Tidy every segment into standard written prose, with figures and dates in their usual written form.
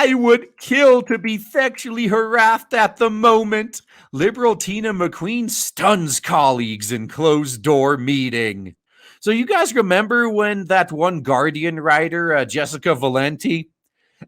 I would kill to be sexually harassed at the moment. Liberal Tina McQueen stuns colleagues in closed-door meeting. So you guys remember when that one Guardian writer, Jessica Valenti,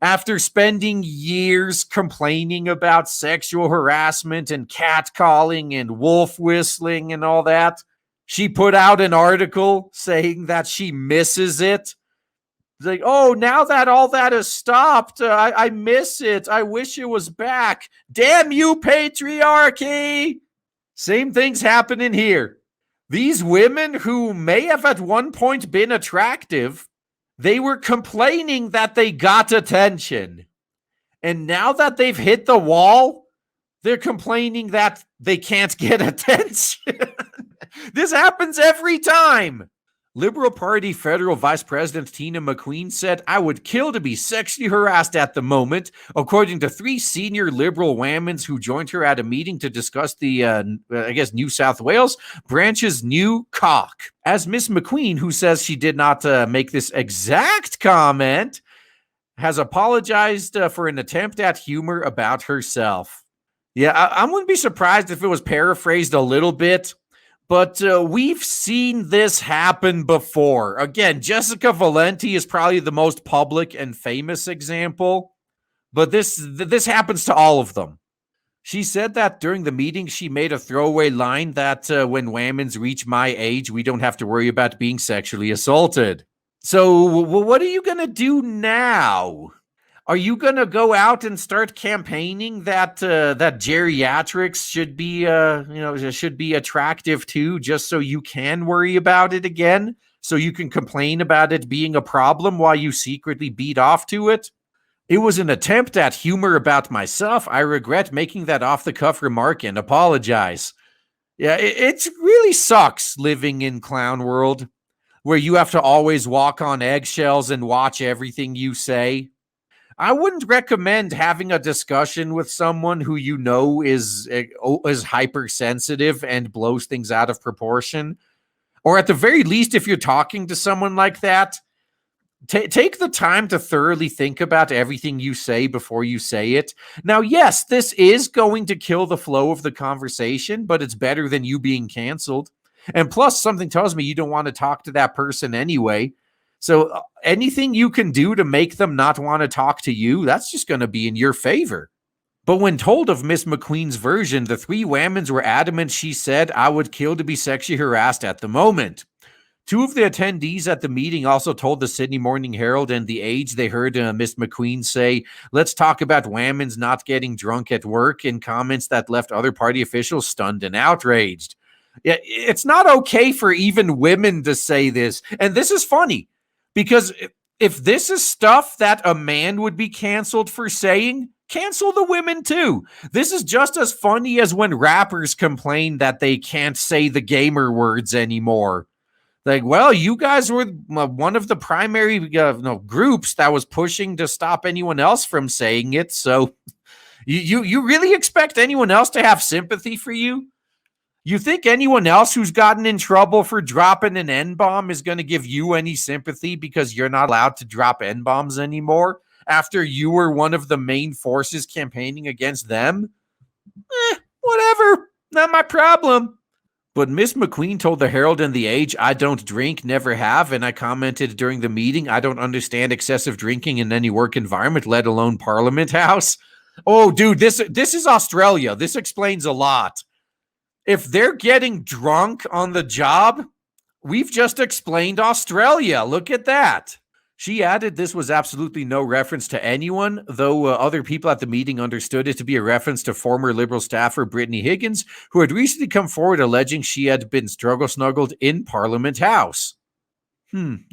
after spending years complaining about sexual harassment and catcalling and wolf whistling and all that, she put out an article saying that she misses it. It's like, oh, now that all that has stopped, I miss it. I wish it was back. Damn you, patriarchy! Same thing's happening here. These women who may have at one point been attractive, they were complaining that they got attention. And now that they've hit the wall, they're complaining that they can't get attention. This happens every time. Liberal Party Federal Vice President Tina McQueen said, I would kill to be sexually harassed at the moment, according to 3 senior Liberal whammons who joined her at a meeting to discuss the, New South Wales branch's new cock. As Miss McQueen, who says she did not make this exact comment, has apologized for an attempt at humor about herself. Yeah, I wouldn't be surprised if it was paraphrased a little bit. But we've seen this happen before. Again, Jessica Valenti is probably the most public and famous example, but this happens to all of them. She said that during the meeting, she made a throwaway line that when whammons reach my age, we don't have to worry about being sexually assaulted. So what are you going to do now? Are you going to go out and start campaigning that that geriatrics should be attractive too, just so you can worry about it again, so you can complain about it being a problem while you secretly beat off to it? It was an attempt at humor about myself. I regret making that off-the-cuff remark and apologize. Yeah, it really sucks living in clown world, where you have to always walk on eggshells and watch everything you say. I wouldn't recommend having a discussion with someone who you know is hypersensitive and blows things out of proportion. Or at the very least, if you're talking to someone like that, take the time to thoroughly think about everything you say before you say it. Now, yes, this is going to kill the flow of the conversation, but it's better than you being canceled. And plus, something tells me you don't want to talk to that person anyway. So anything you can do to make them not want to talk to you, that's just going to be in your favor. But when told of Miss McQueen's version, the 3 whammons were adamant. She said, I would kill to be sexually harassed at the moment. 2 of the attendees at the meeting also told the Sydney Morning Herald and The Age they heard Miss McQueen say, let's talk about whammons not getting drunk at work, in comments that left other party officials stunned and outraged. Yeah, it's not okay for even women to say this. And this is funny. Because if this is stuff that a man would be canceled for saying, cancel the women too. This is just as funny as when rappers complain that they can't say the gamer words anymore. Like, well, you guys were one of the primary groups that was pushing to stop anyone else from saying it. So you really expect anyone else to have sympathy for you? You think anyone else who's gotten in trouble for dropping an N-bomb is going to give you any sympathy because you're not allowed to drop N-bombs anymore after you were one of the main forces campaigning against them? Whatever. Not my problem. But Miss McQueen told the Herald and The Age, I don't drink, never have, and I commented during the meeting, I don't understand excessive drinking in any work environment, let alone Parliament House. Oh, dude, this is Australia. This explains a lot. If they're getting drunk on the job, we've just explained Australia. Look at that. She added this was absolutely no reference to anyone, though other people at the meeting understood it to be a reference to former Liberal staffer Brittany Higgins, who had recently come forward alleging she had been struggle-snuggled in Parliament House.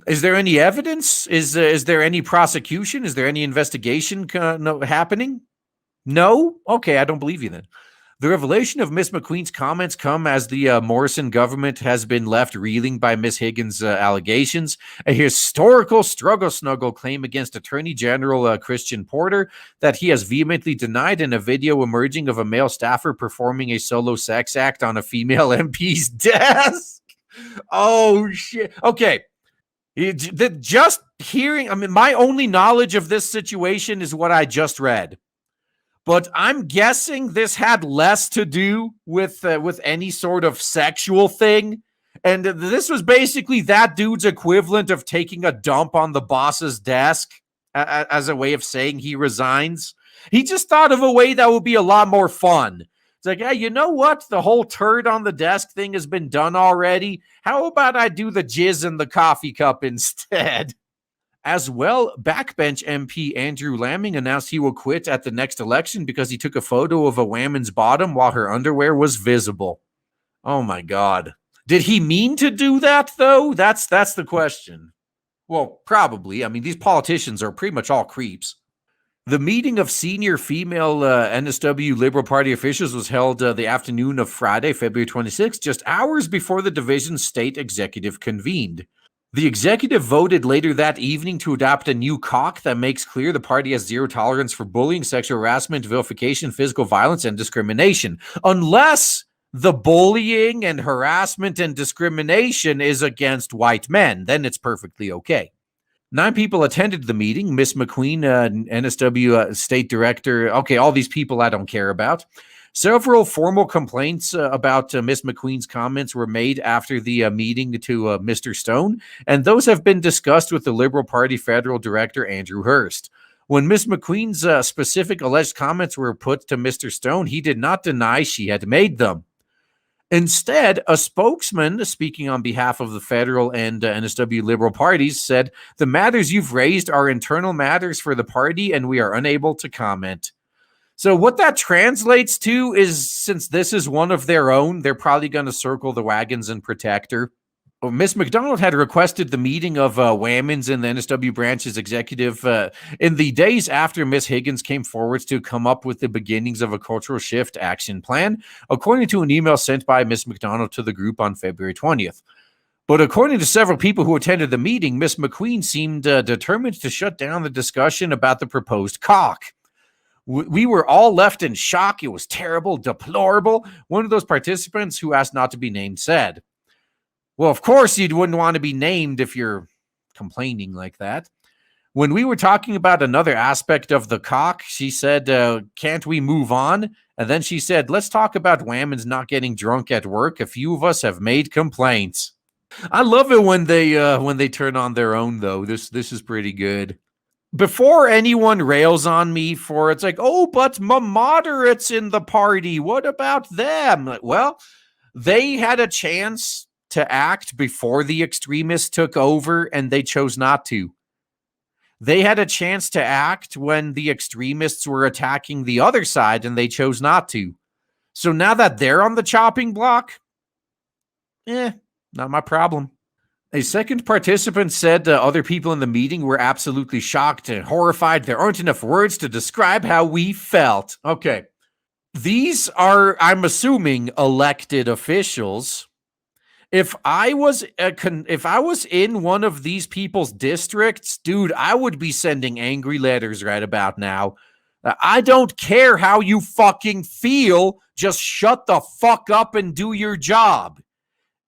Is there any evidence? Is there any prosecution? Is there any investigation happening? No? Okay, I don't believe you then. The revelation of Miss McQueen's comments come as the Morrison government has been left reeling by Miss Higgins' allegations. A historical struggle-snuggle claim against Attorney General Christian Porter that he has vehemently denied in a video emerging of a male staffer performing a solo sex act on a female MP's desk. Oh, shit. Okay. Just hearing, I mean, my only knowledge of this situation is what I just read. But I'm guessing this had less to do with any sort of sexual thing. And this was basically that dude's equivalent of taking a dump on the boss's desk as a way of saying he resigns. He just thought of a way that would be a lot more fun. It's like, hey, you know what? The whole turd on the desk thing has been done already. How about I do the jizz in the coffee cup instead? As well, backbench MP Andrew Lamming announced he will quit at the next election because he took a photo of a woman's bottom while her underwear was visible. Oh my God. Did he mean to do that, though? That's the question. Well, probably. I mean, these politicians are pretty much all creeps. The meeting of senior female NSW Liberal Party officials was held the afternoon of Friday, February 26th, just hours before the division's state executive convened. The executive voted later that evening to adopt a new COC that makes clear the party has zero tolerance for bullying, sexual harassment, vilification, physical violence, and discrimination, unless the bullying and harassment and discrimination is against white men. Then it's perfectly okay. 9 people attended the meeting. Miss McQueen, NSW state director. Okay, all these people I don't care about. Several formal complaints about Miss McQueen's comments were made after the meeting to Mr. Stone, and those have been discussed with the Liberal Party federal director, Andrew Hurst. When Miss McQueen's specific alleged comments were put to Mr. Stone, he did not deny she had made them. Instead, a spokesman speaking on behalf of the federal and NSW Liberal parties said, "The matters you've raised are internal matters for the party, and we are unable to comment." So what that translates to is, since this is one of their own, they're probably going to circle the wagons and protect her. Miss McDonald had requested the meeting of Whammons and the NSW branch's executive in the days after Miss Higgins came forward to come up with the beginnings of a cultural shift action plan, according to an email sent by Miss McDonald to the group on February 20th. But according to several people who attended the meeting, Miss McQueen seemed determined to shut down the discussion about the proposed COC. We were all left in shock. It was terrible, deplorable. One of those participants who asked not to be named said, "Well, of course you wouldn't want to be named if you're complaining like that." When we were talking about another aspect of the COC, she said, "Can't we move on?" And then she said, "Let's talk about Whammons not getting drunk at work. A few of us have made complaints." I love it when they turn on their own, though. This is pretty good. Before anyone rails on me for it's like, "Oh, but moderates in the party, what about them?" Like, well, they had a chance to act before the extremists took over, and they chose not to. They had a chance to act when the extremists were attacking the other side, and they chose not to. So now that they're on the chopping block, not my problem. A second participant said other people in the meeting were absolutely shocked and horrified. There aren't enough words to describe how we felt. Okay. These are, I'm assuming, elected officials. If I was in one of these people's districts, dude, I would be sending angry letters right about now. I don't care how you fucking feel. Just shut the fuck up and do your job.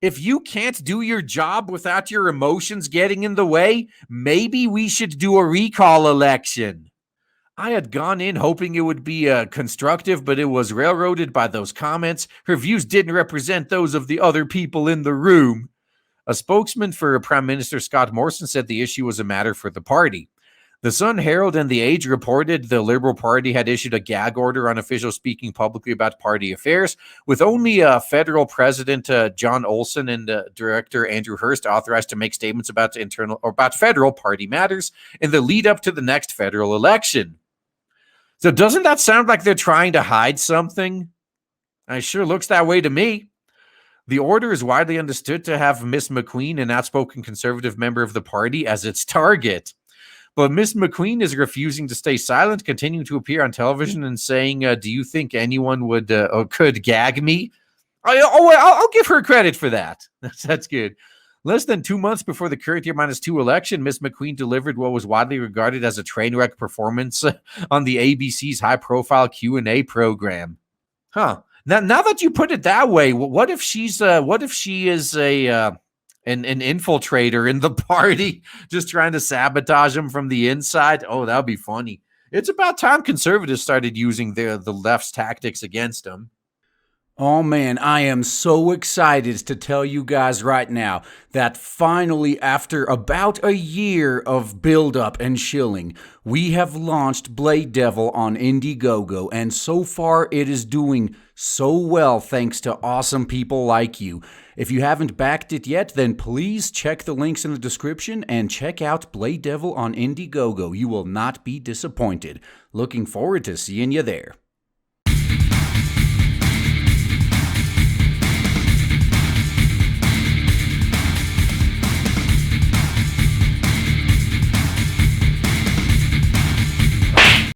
If you can't do your job without your emotions getting in the way, maybe we should do a recall election. I had gone in hoping it would be constructive, but it was railroaded by those comments. Her views didn't represent those of the other people in the room. A spokesman for Prime Minister Scott Morrison said the issue was a matter for the party. The Sun Herald and The Age reported the Liberal Party had issued a gag order on officials speaking publicly about party affairs, with only federal President John Olson and Director Andrew Hurst authorized to make statements about federal party matters in the lead up to the next federal election. So doesn't that sound like they're trying to hide something? It sure looks that way to me. The order is widely understood to have Miss McQueen, an outspoken conservative member of the party, as its target. But Miss McQueen is refusing to stay silent, continuing to appear on television and saying, "Do you think anyone would or could gag me?" I'll give her credit for that. That's good. Less than 2 months before the current year -2 election, Miss McQueen delivered what was widely regarded as a train wreck performance on the ABC's high-profile Q&A program. Huh. Now that you put it that way, what if she is a an infiltrator in the party, just trying to sabotage him from the inside. Oh, that would be funny. It's about time conservatives started using the left's tactics against them. Oh man, I am so excited to tell you guys right now that finally, after about a year of build-up and shilling, we have launched Blade Devil on Indiegogo, and so far it is doing so well thanks to awesome people like you. If you haven't backed it yet, then please check the links in the description and check out Blade Devil on Indiegogo. You will not be disappointed. Looking forward to seeing you there.